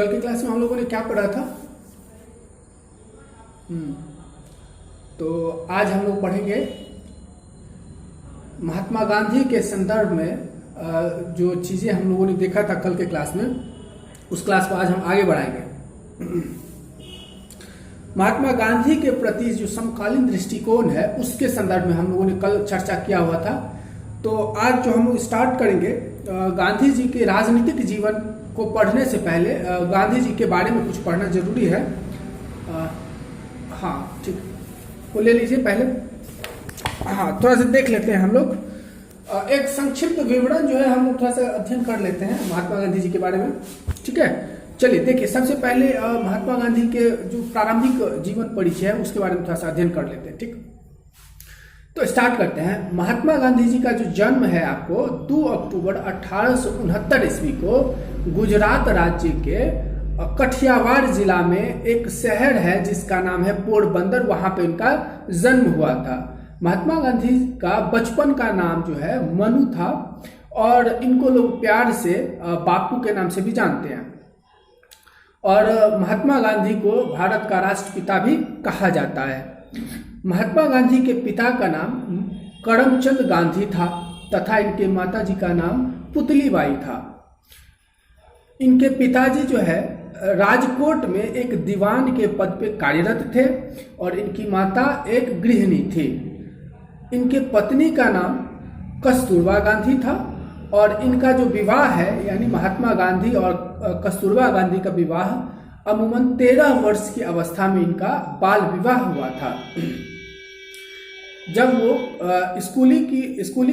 कल की क्लास में हम लोगों ने क्या पढ़ा था? तो आज हम लोग पढ़ेंगे महात्मा गांधी के संदर्भ में जो चीज़ें हम लोगों ने देखा था कल के क्लास में, उस क्लास को आज हम आगे बढ़ाएंगे। महात्मा गांधी के प्रति जो समकालीन दृष्टिकोण है उसके संदर्भ में हम लोगों ने कल चर्चा किया हुआ था। तो आज जो हम लोग स्टार्ट करेंगे, गांधी जी के राजनीतिक जीवन को पढ़ने से पहले गांधी जी के बारे में कुछ पढ़ना जरूरी है। हाँ ठीक, वो ले लीजिए पहले। हाँ, थोड़ा सा देख लेते हैं हम लोग। एक संक्षिप्त विवरण जो है हम लोग थोड़ा सा अध्ययन कर लेते हैं महात्मा गांधी जी के बारे में। ठीक है, चलिए देखिए, सबसे पहले महात्मा गांधी के जो प्रारंभिक जीवन परिचय है उसके बारे में थोड़ा सा अध्ययन कर लेते हैं। ठीक, तो स्टार्ट करते हैं। महात्मा गांधी जी का जो जन्म है आपको 2 अक्टूबर 1869 ईस्वी को गुजरात राज्य के कठियावाड़ जिला में एक शहर है जिसका नाम है पोरबंदर, वहां पे इनका जन्म हुआ था। महात्मा गांधी का बचपन का नाम जो है मनु था और इनको लोग प्यार से बापू के नाम से भी जानते हैं। और महात्मा गांधी को भारत का राष्ट्रपिता भी कहा जाता है। महात्मा गांधी के पिता का नाम करमचंद गांधी था तथा इनके माता जी का नाम पुतलीबाई था। इनके पिताजी जो है राजकोट में एक दीवान के पद पे कार्यरत थे और इनकी माता एक गृहिणी थी। इनके पत्नी का नाम कस्तूरबा गांधी था और इनका जो विवाह है, यानी महात्मा गांधी और कस्तूरबा गांधी का विवाह अमूमन 13 वर्ष की अवस्था में इनका बाल विवाह हुआ था। जब वो स्कूलिंग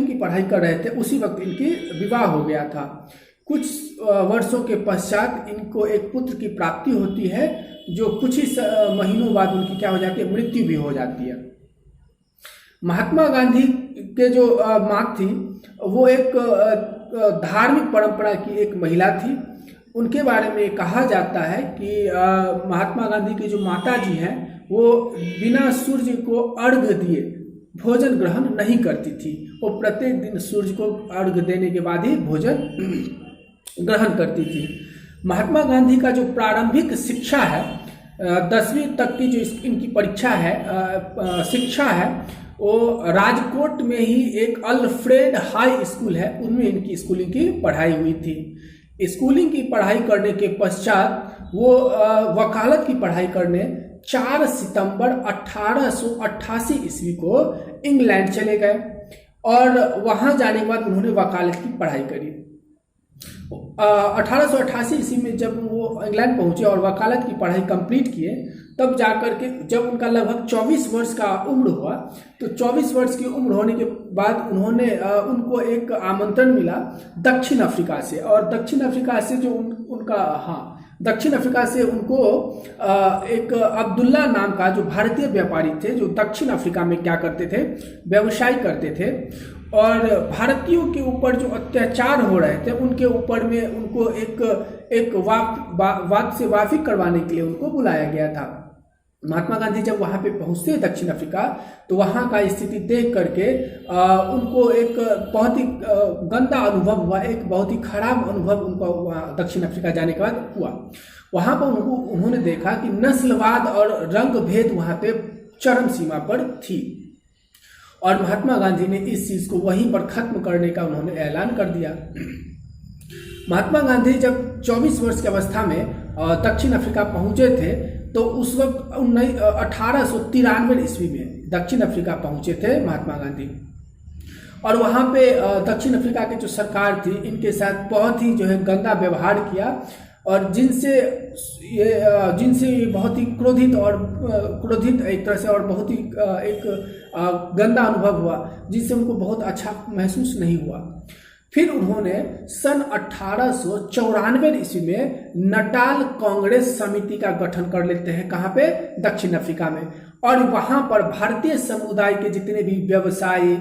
की पढ़ाई कर रहे थे उसी वक्त इनकी विवाह हो गया था। कुछ वर्षों के पश्चात इनको एक पुत्र की प्राप्ति होती है, जो कुछ ही महीनों बाद उनकी क्या हो जाती है, मृत्यु भी हो जाती है। महात्मा गांधी के जो माँ थी वो एक धार्मिक परंपरा की एक महिला थी। उनके बारे में कहा जाता है कि महात्मा गांधी की जो माता जी हैं वो बिना सूर्य को अर्घ्य दिए भोजन ग्रहण नहीं करती थी। वो प्रत्येक दिन सूर्य को अर्घ्य देने के बाद ही भोजन ग्रहण करती थी। महात्मा गांधी का जो प्रारंभिक शिक्षा है, 10वीं तक की जो इनकी परीक्षा है, शिक्षा है, वो राजकोट में ही एक अल्फ्रेड हाई स्कूल है, उनमें इनकी स्कूलिंग की पढ़ाई हुई थी। स्कूलिंग की पढ़ाई करने के पश्चात वो वकालत की पढ़ाई करने 4 सितंबर 1888 ईस्वी को इंग्लैंड चले गए और वहां जाने के बाद उन्होंने वकालत की पढ़ाई करी। 1888 ईस्वी में जब वो इंग्लैंड पहुंचे और वकालत की पढ़ाई कंप्लीट किए, तब जाकर के जब उनका लगभग 24 वर्ष का उम्र हुआ, तो 24 वर्ष की उम्र होने के बाद उनको एक आमंत्रण मिला दक्षिण अफ्रीका से। और दक्षिण अफ्रीका से जो दक्षिण अफ्रीका से उनको एक अब्दुल्ला नाम का जो भारतीय व्यापारी थे, जो दक्षिण अफ्रीका में क्या करते थे, व्यवसाय करते थे और भारतीयों के ऊपर जो अत्याचार हो रहे थे उनके ऊपर में उनको एक वाद से वाकिफ करवाने के लिए उनको बुलाया गया था। महात्मा गांधी जब वहां पे पहुंचते दक्षिण अफ्रीका, तो वहां का स्थिति देख करके उनको एक बहुत ही गंदा अनुभव हुआ, एक बहुत ही खराब अनुभव उनको वहाँ दक्षिण अफ्रीका जाने के बाद हुआ। वहां पर उन्होंने देखा कि नस्लवाद और रंग भेद वहां पे चरम सीमा पर थी और महात्मा गांधी ने इस चीज को वहीं पर खत्म करने का उन्होंने ऐलान कर दिया। महात्मा गांधी जब 24 वर्ष की अवस्था में दक्षिण अफ्रीका पहुंचे थे, तो उस वक्त 1893 ईस्वी में दक्षिण अफ्रीका पहुंचे थे महात्मा गांधी और वहां पे दक्षिण अफ्रीका की जो सरकार थी इनके साथ बहुत ही जो है गंदा व्यवहार किया और जिनसे ये बहुत ही क्रोधित एक तरह से और बहुत ही एक गंदा अनुभव हुआ, जिससे उनको बहुत अच्छा महसूस नहीं हुआ। फिर उन्होंने सन 1894 ईस्वी में नटाल कांग्रेस समिति का गठन कर लेते हैं। कहाँ पे? दक्षिण अफ्रीका में। और वहां पर भारतीय समुदाय के जितने भी व्यवसायी,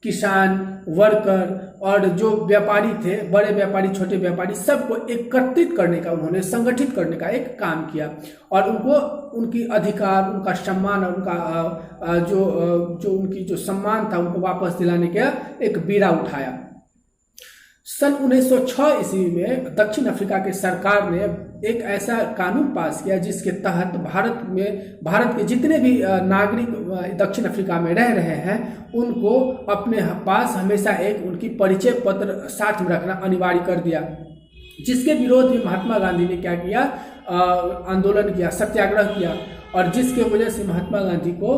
किसान, वर्कर और जो व्यापारी थे, बड़े व्यापारी, छोटे व्यापारी, सबको एकत्रित करने का, उन्होंने संगठित करने का एक काम किया और उनको उनकी अधिकार, उनका सम्मान और उनका जो उनकी जो सम्मान था उनको वापस दिलाने का एक बीड़ा उठाया। सन 1906 ईस्वी में दक्षिण अफ्रीका की सरकार ने एक ऐसा कानून पास किया जिसके तहत भारत के जितने भी नागरिक दक्षिण अफ्रीका में रह रहे हैं उनको अपने पास हमेशा एक उनकी परिचय पत्र साथ में रखना अनिवार्य कर दिया, जिसके विरोध में महात्मा गांधी ने क्या किया, आंदोलन किया, सत्याग्रह किया, और जिसके वजह से महात्मा गांधी को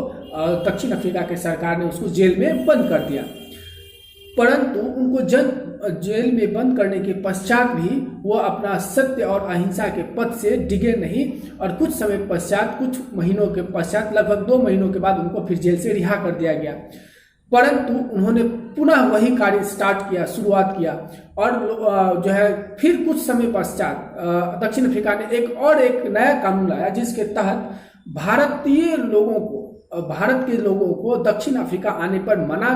दक्षिण अफ्रीका के सरकार ने उसको जेल में बंद कर दिया। परंतु उनको जेल में बंद करने के पश्चात भी वो अपना सत्य और अहिंसा के पथ से डिगे नहीं, और कुछ समय पश्चात, कुछ महीनों के पश्चात, लगभग 2 महीनों के बाद उनको फिर जेल से रिहा कर दिया गया। परंतु उन्होंने पुनः वही कार्य शुरुआत किया, और जो है फिर कुछ समय पश्चात दक्षिण अफ्रीका ने एक नया कानून लाया जिसके तहत भारत के लोगों को दक्षिण अफ्रीका आने पर मना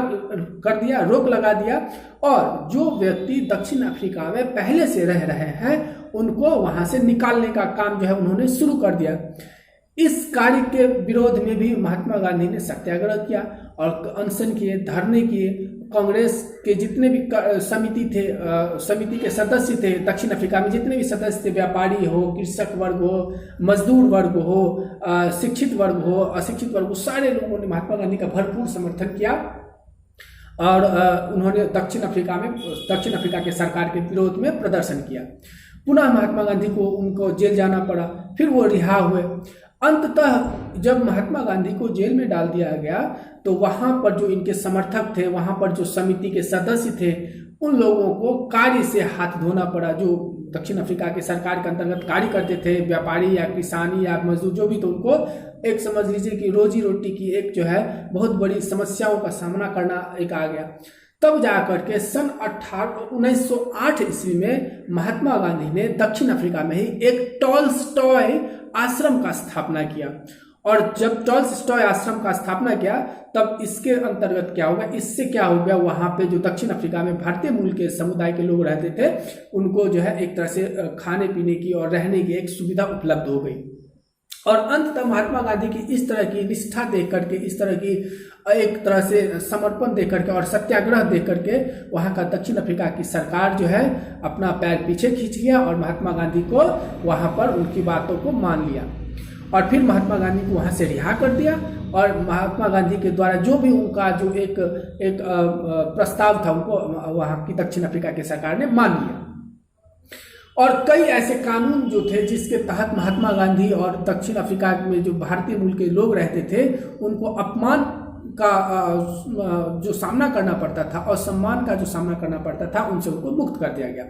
कर दिया, रोक लगा दिया, और जो व्यक्ति दक्षिण अफ्रीका में पहले से रह रहे हैं उनको वहां से निकालने का काम जो है उन्होंने शुरू कर दिया। इस कार्य के विरोध में भी महात्मा गांधी ने सत्याग्रह किया और अनशन किए, धरने किए। कांग्रेस के जितने भी समिति के सदस्य थे दक्षिण अफ्रीका में, जितने भी सदस्य थे, व्यापारी हो, कृषक वर्ग हो, मजदूर वर्ग हो, शिक्षित वर्ग हो, अशिक्षित वर्ग हो, सारे लोगों ने महात्मा गांधी का भरपूर समर्थन किया, और उन्होंने दक्षिण अफ्रीका के सरकार के विरोध में प्रदर्शन किया। पुनः महात्मा गांधी को उनको जेल जाना पड़ा, फिर वो रिहा हुए। अंततः जब महात्मा गांधी को जेल में डाल दिया गया तो वहां पर जो इनके समर्थक थे, वहां पर जो समिति के सदस्य थे, उन लोगों को कार्य से हाथ धोना पड़ा। जो दक्षिण अफ्रीका के सरकार के अंतर्गत कार्य करते थे, व्यापारी या किसानी या मजदूर जो भी, तो उनको एक समझ लीजिए कि रोजी रोटी की एक जो है बहुत बड़ी समस्याओं का सामना करना एक आ गया। तब जाकर के सन 1908 ईस्वी में महात्मा गांधी ने दक्षिण अफ्रीका में ही एक टॉल्स्टॉय आश्रम का स्थापना किया, और जब टॉल्स्टॉय आश्रम का स्थापना किया तब इसके अंतर्गत क्या होगा, इससे क्या हो गया, वहां पे जो दक्षिण अफ्रीका में भारतीय मूल के समुदाय के लोग रहते थे उनको जो है एक तरह से खाने पीने की और रहने की एक सुविधा उपलब्ध हो गई। और अंततः महात्मा गांधी की इस तरह की निष्ठा देख करके, इस तरह की एक तरह से समर्पण देख करके और सत्याग्रह देख करके वहां का दक्षिण अफ्रीका की सरकार जो है अपना पैर पीछे खींच लिया और महात्मा गांधी को वहां पर उनकी बातों को मान लिया, और फिर महात्मा गांधी को वहां से रिहा कर दिया। और महात्मा गांधी के द्वारा जो भी उनका जो एक प्रस्ताव था उनको वहां की दक्षिण अफ्रीका की सरकार ने मान लिया। और कई ऐसे कानून जो थे जिसके तहत महात्मा गांधी और दक्षिण अफ्रीका में जो भारतीय मूल के लोग रहते थे उनको अपमान का जो सामना करना पड़ता था, असम्मान का जो सामना करना पड़ता था, उनसे उनको मुक्त कर दिया गया।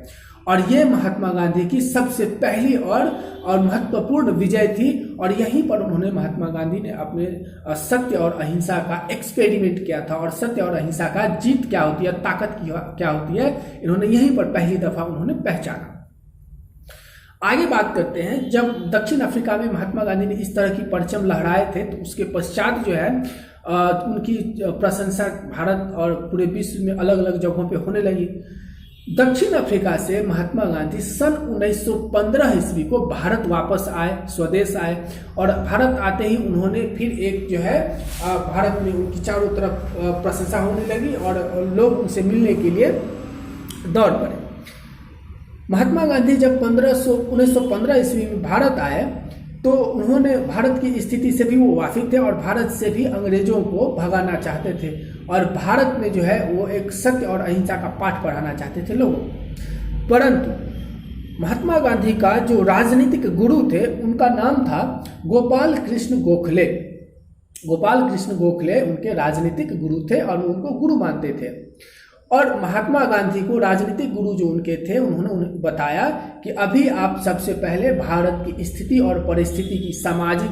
और ये महात्मा गांधी की सबसे पहली और महत्वपूर्ण विजय थी, और यहीं पर उन्होंने महात्मा गांधी ने अपने सत्य और अहिंसा का एक्सपेरिमेंट किया था, और सत्य और अहिंसा का जीत क्या होती है, ताकत क्या होती है, इन्होंने यहीं पर पहली दफा उन्होंने पहचाना। आगे बात करते हैं, जब दक्षिण अफ्रीका में महात्मा गांधी ने इस तरह की परचम लहराए थे तो उसके पश्चात जो है उनकी प्रशंसा भारत और पूरे विश्व में अलग अलग जगहों पे होने लगी। दक्षिण अफ्रीका से महात्मा गांधी सन 1915 ईस्वी को भारत वापस आए, स्वदेश आए, और भारत आते ही उन्होंने फिर एक जो है भारत में उनकी चारों तरफ प्रशंसा होने लगी और लोग उनसे मिलने के लिए दौड़ पड़े। महात्मा गांधी जब 1915 ईस्वी में भारत आए तो उन्होंने भारत की स्थिति से भी वो वाकिफ थे और भारत से भी अंग्रेजों को भगाना चाहते थे, और भारत में जो है वो एक सत्य और अहिंसा का पाठ पढ़ाना चाहते थे लोगों। परंतु महात्मा गांधी का जो राजनीतिक गुरु थे उनका नाम था गोपाल कृष्ण गोखले। गोपाल कृष्ण गोखले उनके राजनीतिक गुरु थे और उनको गुरु मानते थे। और महात्मा गांधी को राजनीतिक गुरु जो उनके थे उन्होंने उन्हें बताया कि अभी आप सबसे पहले भारत की स्थिति और परिस्थिति की सामाजिक,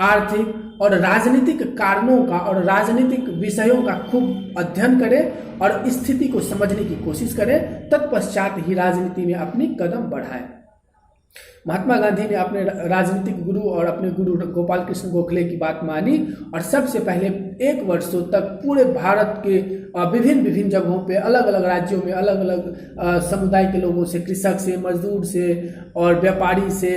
आर्थिक और राजनीतिक कारणों का और राजनीतिक विषयों का खूब अध्ययन करें और स्थिति को समझने की कोशिश करें, तत्पश्चात ही राजनीति में अपनी कदम बढ़ाएं। महात्मा गांधी ने अपने राजनीतिक गुरु और अपने गुरु गोपाल कृष्ण गोखले की बात मानी और सबसे पहले 1 वर्षों तक पूरे भारत के विभिन्न जगहों पे, अलग अलग राज्यों में, अलग अलग समुदाय के लोगों से, कृषक से, मजदूर से और व्यापारी से,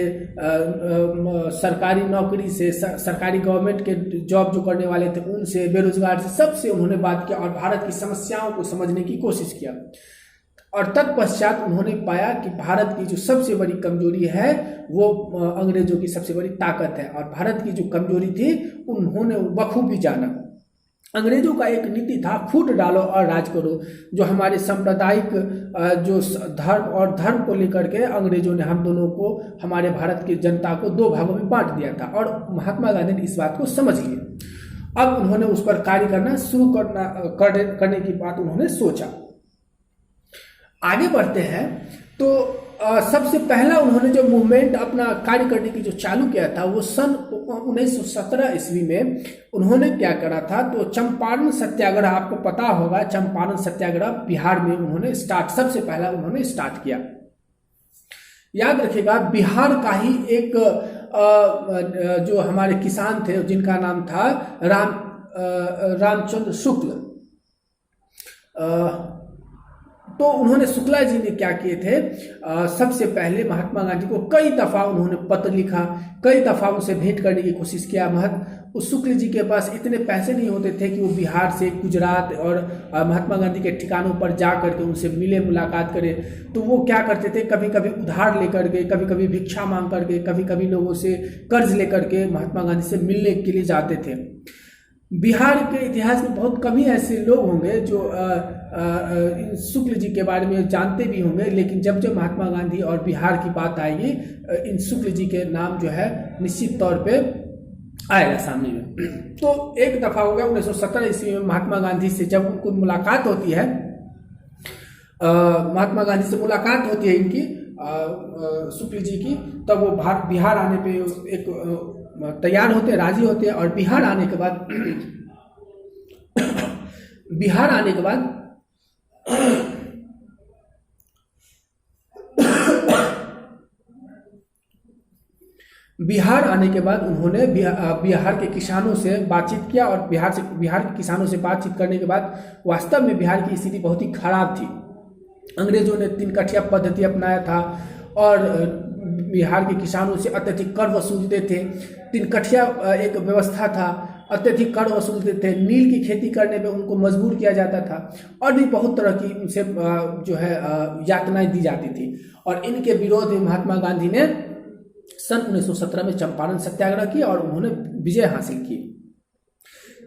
सरकारी नौकरी से, सरकारी गवर्नमेंट के जॉब जो करने वाले थे उनसे, बेरोजगार से, सबसे उन्होंने बात किया और भारत की समस्याओं को समझने की कोशिश किया। और तत्पश्चात उन्होंने पाया कि भारत की जो सबसे बड़ी कमजोरी है वो अंग्रेजों की सबसे बड़ी ताकत है, और भारत की जो कमजोरी थी उन्होंने बखूबी जाना। अंग्रेजों का एक नीति था, फूट डालो और राज करो, जो हमारे सांप्रदायिक जो धर्म और धर्म को लेकर के अंग्रेजों ने हम दोनों को, हमारे भारत की जनता को दो भागों में बांट दिया था, और महात्मा गांधी ने इस बात को समझ लिया। अब उन्होंने उस पर कार्य करना शुरू करने की बात उन्होंने सोचा। आगे बढ़ते हैं तो सबसे पहला उन्होंने जो मूवमेंट अपना कार्य करने की जो चालू किया था वो सन 1917 ईस्वी में उन्होंने क्या करा था, तो चंपारण सत्याग्रह, आपको पता होगा चंपारण सत्याग्रह बिहार में उन्होंने सबसे पहला उन्होंने स्टार्ट किया। याद रखिएगा, बिहार का ही एक जो हमारे किसान थे जिनका नाम था रामचंद्र शुक्ल, तो उन्होंने शुक्ला जी ने क्या किए थे, सबसे पहले महात्मा गांधी को कई दफा उन्होंने पत्र लिखा, कई दफा उनसे भेंट करने की कोशिश किया। उस शुक्ल जी के पास इतने पैसे नहीं होते थे कि वो बिहार से गुजरात और महात्मा गांधी के ठिकानों पर जा करके उनसे मिले, मुलाकात करे। तो वो क्या करते थे, कभी कभी उधार लेकर के, कभी कभी भिक्षा मांग करके, कभी कभी लोगों से कर्ज लेकर के महात्मा गांधी से मिलने के लिए जाते थे। बिहार के इतिहास में बहुत कम ही ऐसे लोग होंगे जो शुक्ल जी के बारे में जानते भी होंगे, लेकिन जब जब महात्मा गांधी और बिहार की बात आएगी इन शुक्ल जी के नाम जो है निश्चित तौर पे आएगा सामने में। तो एक दफा हो गया 1917 ईस्वी में महात्मा गांधी से जब उनको मुलाकात होती है, महात्मा गांधी से मुलाकात होती है इनकी शुक्ल जी की, तब वो बिहार आने पे एक तैयार होते, राजी होते हैं। और बिहार आने के बाद बिहार आने के बाद उन्होंने बिहार के किसानों से बातचीत किया, और बिहार के किसानों से बातचीत करने के बाद वास्तव में बिहार की स्थिति बहुत ही खराब थी। अंग्रेजों ने 3 कठिया पद्धति अपनाया था और बिहार के किसानों से अत्यधिक कर वसूलते थे। 3 कठिया एक व्यवस्था था, अत्यधिक कर वसूलते थे, नील की खेती करने पे उनको मजबूर किया जाता था, और भी बहुत तरह की उनसे जो है यातनाएं दी जाती थी। और इनके विरोध में महात्मा गांधी ने सन 1917 में चंपारण सत्याग्रह किया और उन्होंने विजय हासिल की।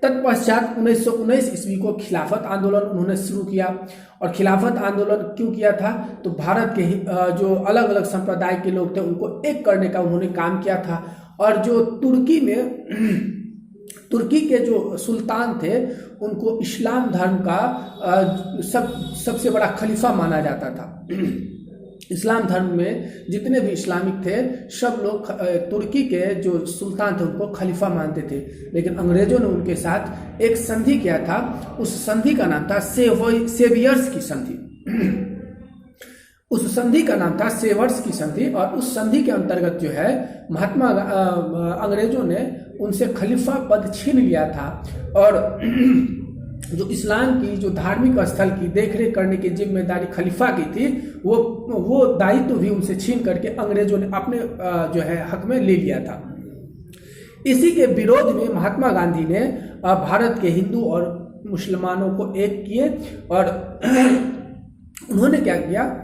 तत्पश्चात 1919 ईस्वी को खिलाफत आंदोलन उन्होंने शुरू किया। और खिलाफत आंदोलन क्यों किया था, तो भारत के जो अलग अलग संप्रदाय के लोग थे उनको एक करने का उन्होंने काम किया था। और जो तुर्की के जो सुल्तान थे उनको इस्लाम धर्म का सबसे बड़ा खलीफा माना जाता था। इस्लाम धर्म में जितने भी इस्लामिक थे सब लोग तुर्की के जो सुल्तान थे उनको खलीफा मानते थे। लेकिन अंग्रेजों ने उनके साथ एक संधि किया था, उस संधि का नाम था सेवियर्स की संधि। उस संधि का नाम था सेवर्स की संधि, और उस संधि के अंतर्गत जो है अंग्रेजों ने उनसे खलीफा पद छीन लिया था, और जो इस्लाम की जो धार्मिक स्थल की देखरेख करने की जिम्मेदारी खलीफा की थी वो दायित्व भी उनसे छीन करके अंग्रेजों ने अपने जो है हक में ले लिया था। इसी के विरोध में महात्मा गांधी ने भारत के हिंदू और मुसलमानों को एक किए, और उन्होंने क्या किया,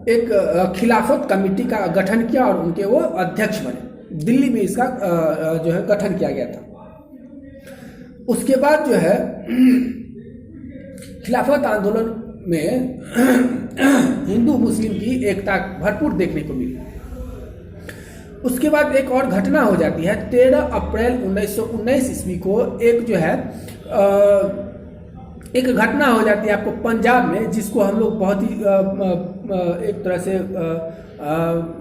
एक खिलाफत कमेटी का गठन किया और उनके वो अध्यक्ष बने। दिल्ली में इसका जो है गठन किया गया था। उसके बाद जो है खिलाफत आंदोलन में हिंदू मुस्लिम की एकता भरपूर देखने को मिली। उसके बाद एक और घटना हो जाती है। 13 अप्रैल 1919 ईस्वी को एक जो है एक घटना हो जाती है आपको पंजाब में, जिसको हम लोग बहुत ही एक तरह से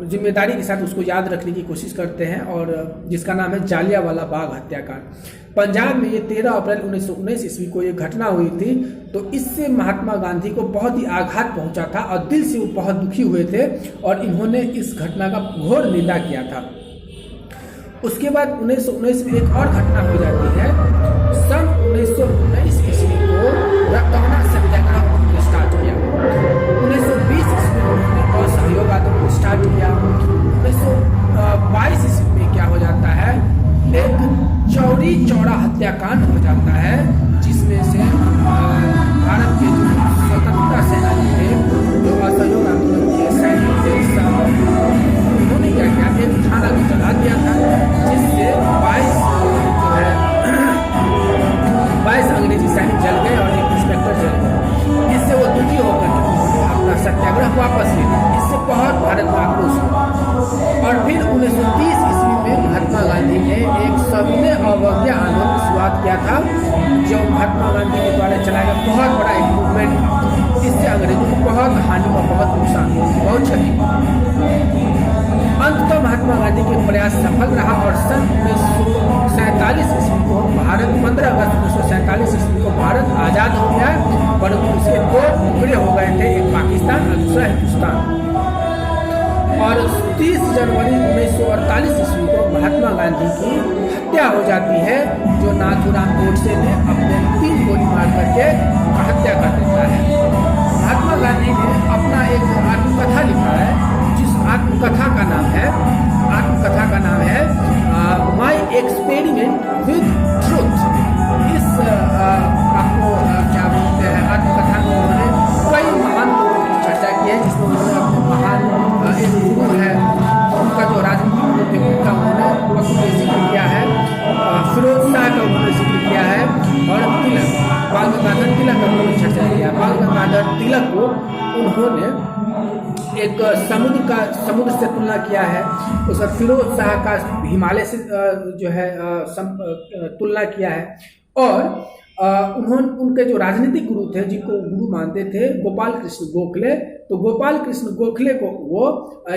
जिम्मेदारी के साथ उसको याद रखने की कोशिश करते हैं, और जिसका नाम है जालियांवाला बाग हत्याकांड। पंजाब में ये 13 अप्रैल 1919 ईस्वी को ये घटना हुई थी। तो इससे महात्मा गांधी को बहुत ही आघात पहुंचा था और दिल से वो बहुत दुखी हुए थे, और इन्होंने इस घटना का घोर निंदा किया था। उसके बाद 1919 में एक और घटना हो जाती है। सन 1919 ईस्वी को रक्तदान सत्याग्रह स्टार्ट किया। 1920 ईस्वी में लंबी चौड़ा हत्याकांड हो जाता है, जिसमें से भारत के जो स्वतंत्रता सेनानी थे, जो असहयोग आंदोलन के सैनिक थे, उन्होंने क्या किया, एक थाना को जला दिया था, जिससे 22 अंग्रेजी सैनिक जल गए और एक इंस्पेक्टर जल गए। इससे वो दुखी होकर अपना सत्याग्रह वापस ले लिया। इससे बहुत भारत में आक्रोश हुआ और फिर 1930 ईस्वी में महात्मा गांधी ने एक सविनय अवज्ञा आंदोलन की शुरुआत किया था, जो महात्मा गांधी के द्वारा चलाया गया बहुत बड़ा एक मूवमेंट था। इससे अंग्रेजों को बहुत हानि और बहुत नुकसान हुआ, बहुत क्षति। अंततः महात्मा गांधी के प्रयास सफल रहा और सन 1947 ईस्वी को भारत 15 अगस्त 1947 ईस्वी को भारत आज़ाद हो गया, परंतु उसके दो टुकड़े हो गए थे, एक पाकिस्तान और दूसरा हिंदुस्तान। और 30 जनवरी 1948 ईस्वी को महात्मा गांधी की हत्या हो जाती है, जो नाथूराम गोडसे ने अपने 3 गोली मार करके हत्या कर देता है। महात्मा गांधी ने अपना एक आत्मकथा लिखा है, जिस आत्मकथा का नाम है माई एक्सपेरिमेंट विद ट्रुथ। इस आपको क्या बोलते हैं, आत्मकथा में उन्होंने कई महान लोगों की चर्चा की है, जिसमें उन्होंने अपने महान एक गुरु है, उनका जो राजनीतिक गुरु थे उनका उन्होंने जिक्र किया है, फिरोज शाह का उन्होंने जिक्र किया है, और तिलक, बाल गंगाधर तिलक का उन्होंने चर्चा किया। बाल गंगाधर तिलक को उन्होंने एक समुद्र से तुलना किया है, उस फिरोज शाह का हिमालय से जो है तुलना किया है, और उन्होंने उनके जो राजनीतिक गुरु थे, जिनको गुरु मानते थे, गोपाल कृष्ण गोखले, तो गोपाल कृष्ण गोखले को वो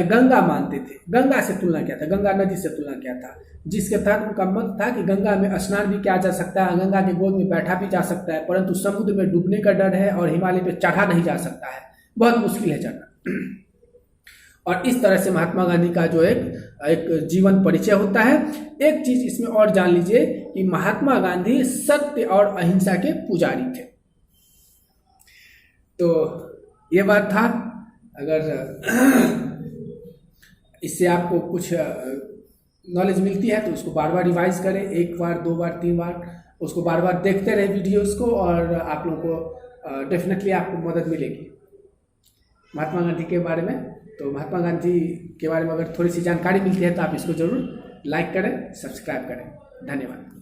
गंगा मानते थे, गंगा से तुलना किया था, गंगा नदी से तुलना किया था, जिसके तहत उनका मत था कि गंगा में स्नान भी किया जा सकता है, गंगा के गोद में बैठा भी जा सकता है, परंतु समुद्र में डूबने का डर है और हिमालय पे चढ़ा नहीं जा सकता है, बहुत मुश्किल है चढ़ना। और इस तरह से महात्मा गांधी का जो एक जीवन परिचय होता है। एक चीज इसमें और जान लीजिए कि महात्मा गांधी सत्य और अहिंसा के पुजारी थे। तो ये बात था। अगर इससे आपको कुछ नॉलेज मिलती है तो उसको बार बार रिवाइज करें, 1 बार 2 बार 3 बार, उसको बार बार देखते रहे वीडियोस को, और आप लोगों को डेफिनेटली आपको मदद मिलेगी महात्मा गांधी के बारे में। तो महात्मा गांधी के बारे में अगर थोड़ी सी जानकारी मिलती है तो आप इसको ज़रूर लाइक करें, सब्सक्राइब करें। धन्यवाद।